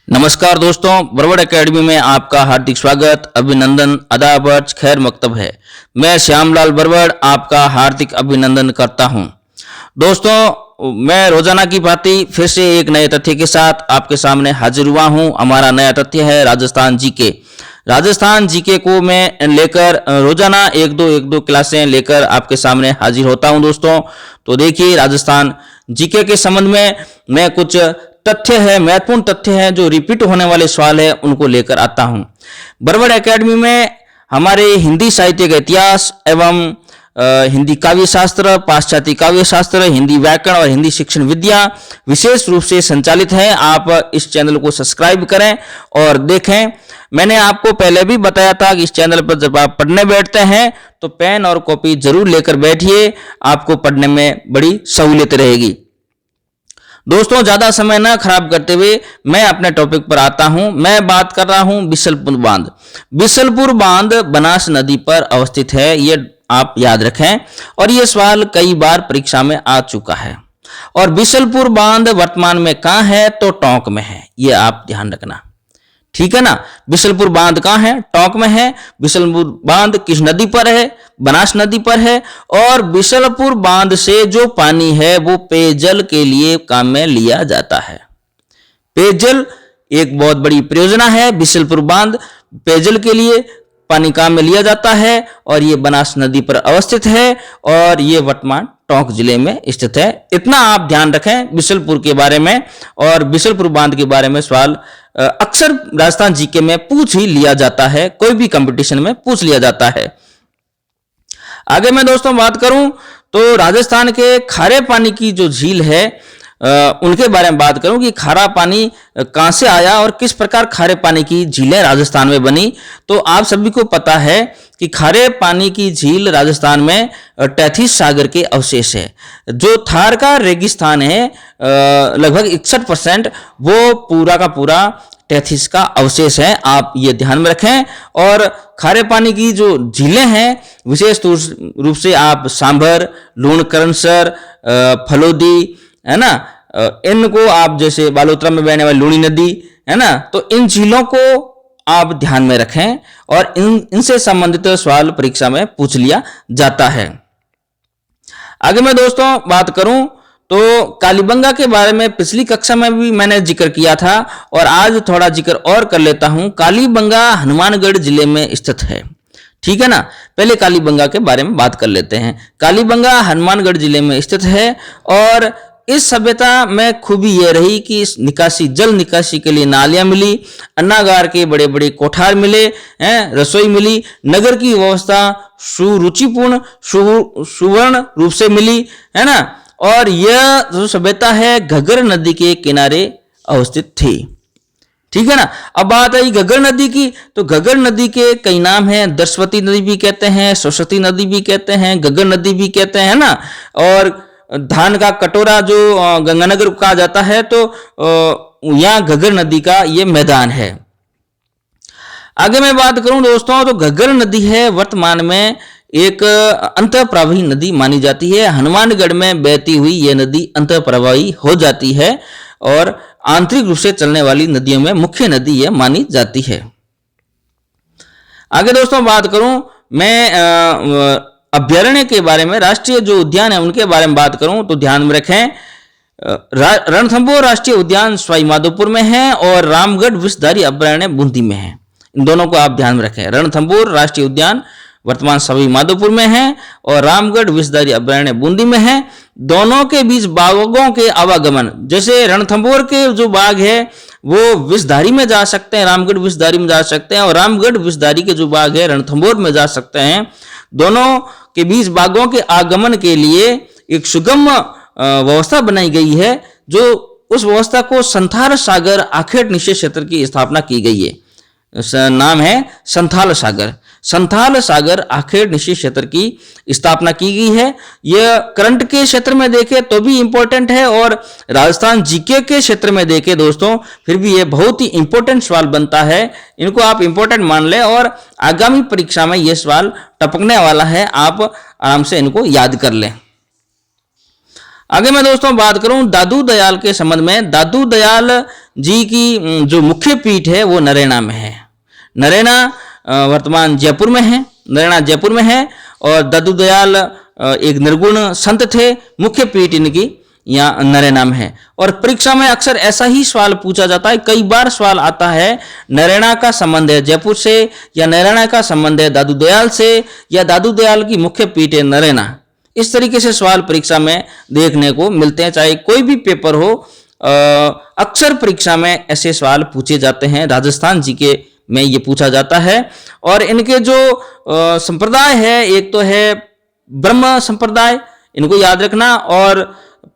नमस्कार दोस्तों, बरबड़ एकेडमी में आपका हार्दिक स्वागत, अभिनंदन, आदाब, खैर मकतब है। मैं श्यामलाल बरबड़ आपका हार्दिक अभिनंदन करता हूं। दोस्तों, मैं रोजाना की भांति फिर से एक नए तथ्य के साथ आपके सामने हाजिर हुआ हूं। हमारा नया तथ्य है राजस्थान जीके। राजस्थान जीके को मैं लेकर रोजाना एक दो क्लासें लेकर आपके सामने हाजिर होता हूं। दोस्तों, तो देखिए, राजस्थान जीके के संबंध में मैं कुछ तथ्य है, महत्वपूर्ण तथ्य है, जो रिपीट होने वाले सवाल है, उनको लेकर आता हूं। बरबड़ एकेडमी में हमारे हिंदी साहित्य का इतिहास एवं हिंदी काव्य शास्त्र, पाश्चात्य काव्य शास्त्र, हिंदी व्याकरण और हिंदी शिक्षण विद्या विशेष रूप से संचालित है। आप इस चैनल को सब्सक्राइब करें और देखें। मैंने आपको पहले भी बताया था कि इस चैनल पर जब आप पढ़ने बैठते हैं तो पेन और कॉपी जरूर लेकर बैठिए, आपको पढ़ने में बड़ी सहूलियत रहेगी। दोस्तों, ज्यादा समय न खराब करते हुए मैं अपने टॉपिक पर आता हूं। मैं बात कर रहा हूं बिसलपुर बांध। बिसलपुर बांध बनास नदी पर अवस्थित है, ये आप याद रखें, और ये सवाल कई बार परीक्षा में आ चुका है। और बिसलपुर बांध वर्तमान में कहां है? तो टोंक में है, ये आप ध्यान रखना, ठीक है ना। बिसलपुर बांध कहां है? टोंक में है। बिसलपुर बांध किस नदी पर है? बनास नदी पर है। और बिसलपुर बांध से जो पानी है वो पेयजल के लिए काम में लिया जाता है। पेयजल एक बहुत बड़ी परियोजना है। बिसलपुर बांध पेयजल के लिए पानी काम में लिया जाता है और ये बनास नदी पर अवस्थित है और ये वर्तमान टोंक जिले में स्थित है। इतना आप ध्यान रखें बिसलपुर के बारे में। और बिसलपुर बांध के बारे में सवाल अक्सर राजस्थान जीके में पूछ ही लिया जाता है, कोई भी कंपटीशन में पूछ लिया जाता है। आगे मैं दोस्तों बात करूं तो राजस्थान के खारे पानी की जो झील है उनके बारे में बात करूं कि खारा पानी कहां से आया और किस प्रकार खारे पानी की झीलें राजस्थान में बनी। तो आप सभी को पता है कि खारे पानी की झील राजस्थान में तैथिस सागर के अवशेष है। जो थार का रेगिस्तान है लगभग 61%, वो पूरा का पूरा तैथिस का अवशेष है, आप ये ध्यान में रखें। और खारे पानी की जो झीलें हैं विशेष रूप से आप सांभर, लूणकरणसर, फलोदी, है ना, इनको आप जैसे बालोतरा में बहने वाली लूणी नदी, है ना, तो इन झीलों को आप ध्यान में रखें और इनसे संबंधित सवाल परीक्षा में पूछ लिया जाता है। आगे मैं दोस्तों बात करूं तो कालीबंगा के बारे में पिछली कक्षा में भी मैंने जिक्र किया था और आज थोड़ा जिक्र और कर लेता हूं। कालीबंगा हनुमानगढ़ जिले में स्थित है, ठीक है ना। पहले कालीबंगा के बारे में बात कर लेते हैं। कालीबंगा हनुमानगढ़ जिले में स्थित है और इस सभ्यता में खूबी यह रही कि इस निकासी, जल निकासी के लिए नालियां मिली, अन्नागार के बड़े बड़े कोठार मिले हैं, रसोई मिली, नगर की व्यवस्था सुरुचिपूर्ण सुवर्ण रूप से मिली, है ना। और यह जो सभ्यता है घग्गर नदी के किनारे अवस्थित थी, ठीक है ना। अब बात आई घग्गर नदी की, तो घग्गर नदी के कई नाम हैं। दर्शवती नदी भी कहते हैं, सरस्वती नदी भी कहते हैं, घग्गर नदी भी कहते हैं ना। और धान का कटोरा जो गंगानगर कहा जाता है, तो यहाँ घग्गर नदी का ये मैदान है। आगे मैं बात करूं दोस्तों तो घग्गर नदी है वर्तमान में एक अंतःप्रवाही नदी मानी जाती है। हनुमानगढ़ में बहती हुई यह नदी अंतःप्रवाही हो जाती है और आंतरिक रूप से चलने वाली नदियों में मुख्य नदी यह मानी जाती है। आगे दोस्तों बात करूं मैं अभ्यारण्य के बारे में, राष्ट्रीय जो उद्यान है उनके बारे में बात करूं तो ध्यान में रखें रणथंभौर राष्ट्रीय उद्यान सवाई माधोपुर में है और रामगढ़ विषधारी अभ्यारण्य बूंदी में है। इन दोनों को आप ध्यान में रखें। रणथंभौर राष्ट्रीय उद्यान वर्तमान सवाई माधोपुर में है और रामगढ़ विषधारी अभ्यारण्य बूंदी में है। दोनों के बीच बाघों के आवागमन, जैसे रणथंभौर के जो बाघ है वो विषधारी में जा सकते हैं, रामगढ़ विषधारी में जा सकते हैं, और रामगढ़ विषधारी के जो बाघ है रणथंभौर में जा सकते हैं। दोनों के बीच बाघों के आगमन के लिए एक सुगम व्यवस्था बनाई गई है, जो उस व्यवस्था को संथाल सागर आखेट निषेध क्षेत्र की स्थापना की गई है। नाम है संथाल सागर। संथाल सागर आखेट निषेध क्षेत्र की स्थापना की गई है। यह करंट के क्षेत्र में देखे तो भी इंपॉर्टेंट है और राजस्थान जीके के क्षेत्र में देखे दोस्तों फिर भी यह बहुत ही इंपॉर्टेंट सवाल बनता है। इनको आप इंपॉर्टेंट मान लें और आगामी परीक्षा में यह सवाल टपकने वाला है, आप आराम से इनको याद कर लें। आगे मैं दोस्तों बात करूं दादू दयाल के संबंध में। दादू दयाल जी की जो मुख्य पीठ है वो नरैना में है। नरैना वर्तमान जयपुर में है, नरैना जयपुर में है। और दादू दयाल एक निर्गुण संत थे, मुख्य पीठ इनकी यहाँ नरैना में है। और परीक्षा में अक्सर ऐसा ही सवाल पूछा जाता है, कई बार सवाल आता है नरैना का संबंध है जयपुर से, या नरैना का संबंध है दादू दयाल से, या दादू दयाल की मुख्य पीठ है नरैना। इस तरीके से सवाल परीक्षा में देखने को मिलते हैं, चाहे कोई भी पेपर हो। अक्सर परीक्षा में ऐसे सवाल पूछे जाते हैं। राजस्थान जी के में ये पूछा जाता है। और इनके जो संप्रदाय है, एक तो है ब्रह्म संप्रदाय, इनको याद रखना, और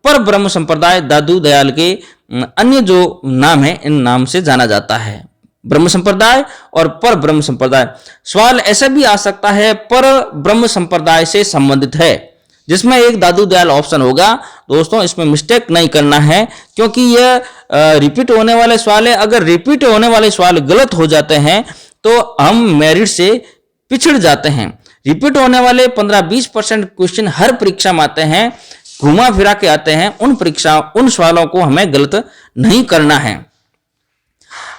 पर ब्रह्म संप्रदाय दादू दयाल के अन्य जो नाम है इन नाम से जाना जाता है, ब्रह्म संप्रदाय और पर ब्रह्म संप्रदाय। सवाल ऐसा भी आ सकता है पर ब्रह्म संप्रदाय से संबंधित है, जिसमें एक दादू दयाल ऑप्शन होगा। दोस्तों इसमें मिस्टेक नहीं करना है, क्योंकि यह रिपीट होने वाले सवाल है। अगर रिपीट होने वाले सवाल गलत हो जाते हैं तो हम मेरिट से पिछड़ जाते हैं। रिपीट होने वाले 15-20% क्वेश्चन हर परीक्षा में आते हैं, घुमा फिरा के आते हैं। उन सवालों को हमें गलत नहीं करना है।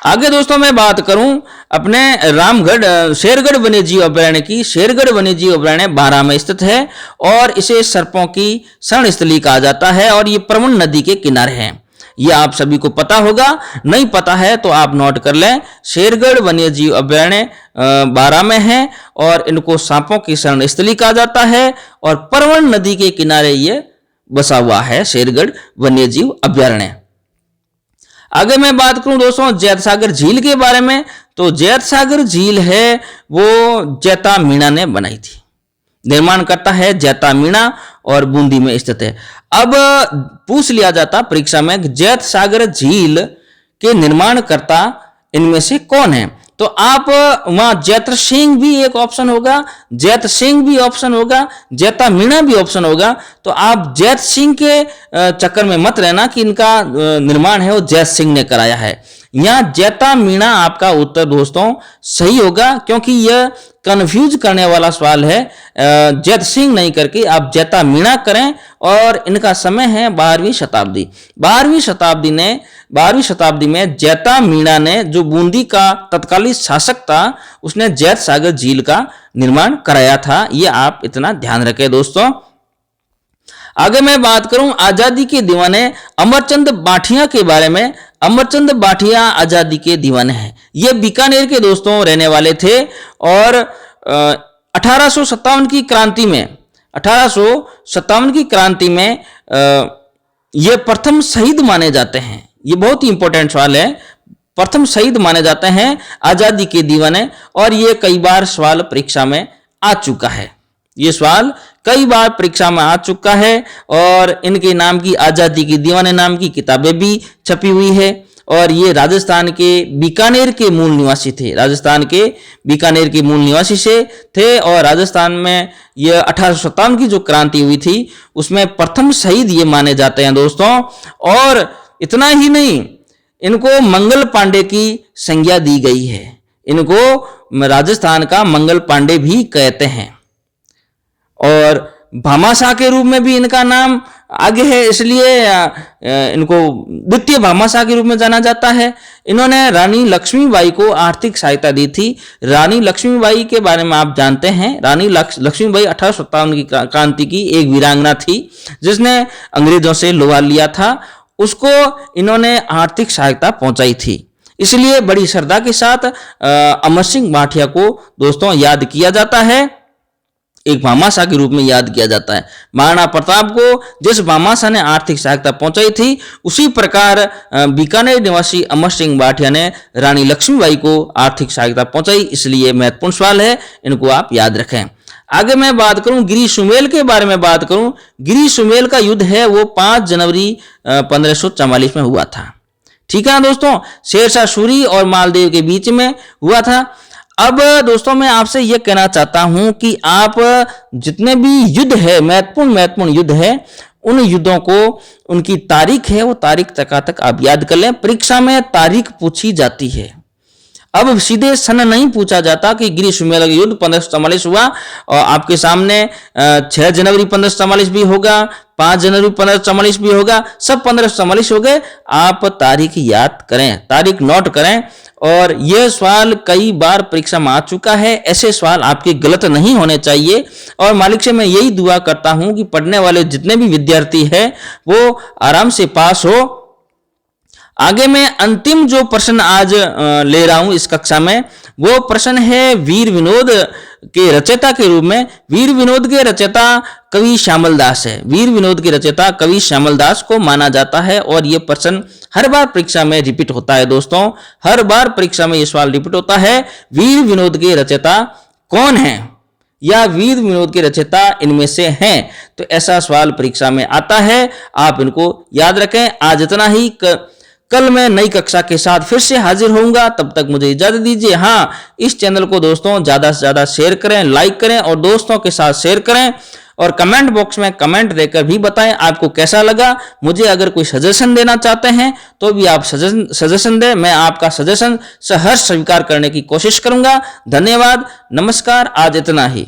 आगे दोस्तों मैं बात करूं अपने रामगढ़ शेरगढ़ वन्यजीव अभयारण्य की। शेरगढ़ वन्यजीव अभयारण्य बारां में स्थित है और इसे सर्पों की शरण स्थली कहा जाता है, और ये प्रवण नदी के किनारे है। ये आप सभी को पता होगा, नहीं पता है तो आप नोट कर लें। शेरगढ़ वन्यजीव अभयारण्य बारां में है और इनको सांपों की शरण स्थली कहा जाता है, और प्रवण नदी के किनारे ये बसा हुआ है शेरगढ़ वन्यजीव अभयारण्य। आगे मैं बात करूं दोस्तों जैत सागर झील के बारे में, तो जैत सागर झील है वो जैता मीणा ने बनाई थी। निर्माण करता है जैता मीणा और बूंदी में स्थित है। अब पूछ लिया जाता परीक्षा में जैत सागर झील के निर्माणकर्ता इनमें से कौन है, तो आप वहां जैत्र सिंह भी एक ऑप्शन होगा, जैत सिंह भी ऑप्शन होगा, जैता मीणा भी ऑप्शन होगा। तो आप जैत सिंह के चक्कर में मत रहना कि इनका निर्माण है वो जैत सिंह ने कराया है। यहाँ जैता मीणा आपका उत्तर दोस्तों सही होगा, क्योंकि यह कंफ्यूज करने वाला सवाल है। जैत सिंह नहीं करके आप जैता मीणा करें, और इनका समय है 12वीं शताब्दी। 12वीं शताब्दी में जैता मीणा ने, जो बूंदी का तत्कालीन शासक था, उसने जैत सागर झील का निर्माण कराया था। ये आप इतना ध्यान रखें दोस्तों। आगे मैं बात करूं आजादी के दीवाने अमरचंद बाठिया के बारे में। अमरचंद बाठिया आजादी के दीवाने हैं। ये बीकानेर के दोस्तों रहने वाले थे, और 1857 की क्रांति में ये प्रथम शहीद माने जाते हैं। ये बहुत ही इंपॉर्टेंट सवाल है। प्रथम शहीद माने जाते हैं आजादी के दीवाने, और ये कई बार सवाल परीक्षा में आ चुका है। ये सवाल कई बार परीक्षा में आ चुका है, और इनके नाम की आजादी के दीवाने नाम की किताबें भी छपी हुई है। और ये राजस्थान के बीकानेर के मूल निवासी थे, राजस्थान के बीकानेर के मूल निवासी से थे। और राजस्थान में ये 1857 की जो क्रांति हुई थी उसमें प्रथम शहीद ये माने जाते हैं दोस्तों। और इतना ही नहीं, इनको मंगल पांडे की संज्ञा दी गई है। इनको राजस्थान का मंगल पांडे भी कहते हैं, और भामाशाह के रूप में भी इनका नाम आगे है, इसलिए इनको द्वितीय भामाशाह के रूप में जाना जाता है। इन्होंने रानी लक्ष्मीबाई को आर्थिक सहायता दी थी। रानी लक्ष्मीबाई के बारे में आप जानते हैं, रानी लक्ष्मीबाई 1857 की क्रांति की एक वीरांगना थी, जिसने अंग्रेजों से लोहा लिया था। उसको इन्होंने आर्थिक सहायता पहुंचाई थी, इसलिए बड़ी श्रद्धा के साथ अमर सिंह बाठिया को दोस्तों याद किया जाता है, एक भामाशाह के रूप में याद किया जाता है। महाराणा प्रताप को जिस भामाशाह ने आर्थिक सहायता पहुंचाई थी, उसी प्रकार बीकानेर निवासी अमर सिंह बाठिया ने रानी लक्ष्मीबाई को आर्थिक सहायता पहुंचाई। इसलिए महत्वपूर्ण सवाल है, इनको आप याद रखें। आगे मैं बात करूं गिरी सुमेल के बारे में बात करूं। गिरी सुमेल का युद्ध है वो 5 जनवरी 1544 में हुआ था। ठीक है दोस्तों, शेरशाह सूरी और मालदेव के बीच में हुआ था। अब दोस्तों मैं आपसे यह कहना चाहता हूं कि आप जितने भी युद्ध है, महत्वपूर्ण युद्ध है, उन युद्धों को, उनकी तारीख है वो तारीख तक आप याद कर लें। परीक्षा में तारीख पूछी जाती है। अब सीधे सन नहीं पूछा जाता कि गिरी सुमेल युद्ध 1544 हुआ और आपके सामने 6 जनवरी 1544 भी होगा, 5 जनवरी 1544 भी होगा, सब 1544 हो गए। आप तारीख याद करें, तारीख नोट करें। और यह सवाल कई बार परीक्षा में आ चुका है, ऐसे सवाल आपके गलत नहीं होने चाहिए। और मालिक से मैं यही दुआ करता हूं कि पढ़ने वाले जितने भी विद्यार्थी हैं वो आराम से पास हो। आगे मैं अंतिम जो प्रश्न आज ले रहा हूं इस कक्षा में, वो प्रश्न है वीर विनोद के रचयिता के रूप में। वीर विनोद के रचयिता कवि श्यामल दास है। वीर विनोद के रचयिता कवि श्यामल दास को माना जाता है और ये प्रश्न हर बार परीक्षा में रिपीट होता है दोस्तों, हर बार परीक्षा में ये सवाल रिपीट होता है, वीर विनोद के रचयिता कौन है या वीर विनोद के रचयिता इनमें से हैं। तो ऐसा सवाल परीक्षा में आता है, आप इनको याद रखें। आज इतना ही, कल मैं नई कक्षा के साथ फिर से हाजिर होऊंगा, तब तक मुझे इजाजत दीजिए। हाँ, इस चैनल को दोस्तों ज्यादा से ज्यादा शेयर करें, लाइक करें और दोस्तों के साथ शेयर करें और कमेंट बॉक्स में कमेंट देकर भी बताएं आपको कैसा लगा। मुझे अगर कोई सजेशन देना चाहते हैं तो भी आप सजेशन दें, मैं आपका सजेशन सहर्ष स्वीकार करने की कोशिश करूंगा। धन्यवाद, नमस्कार, आज इतना ही।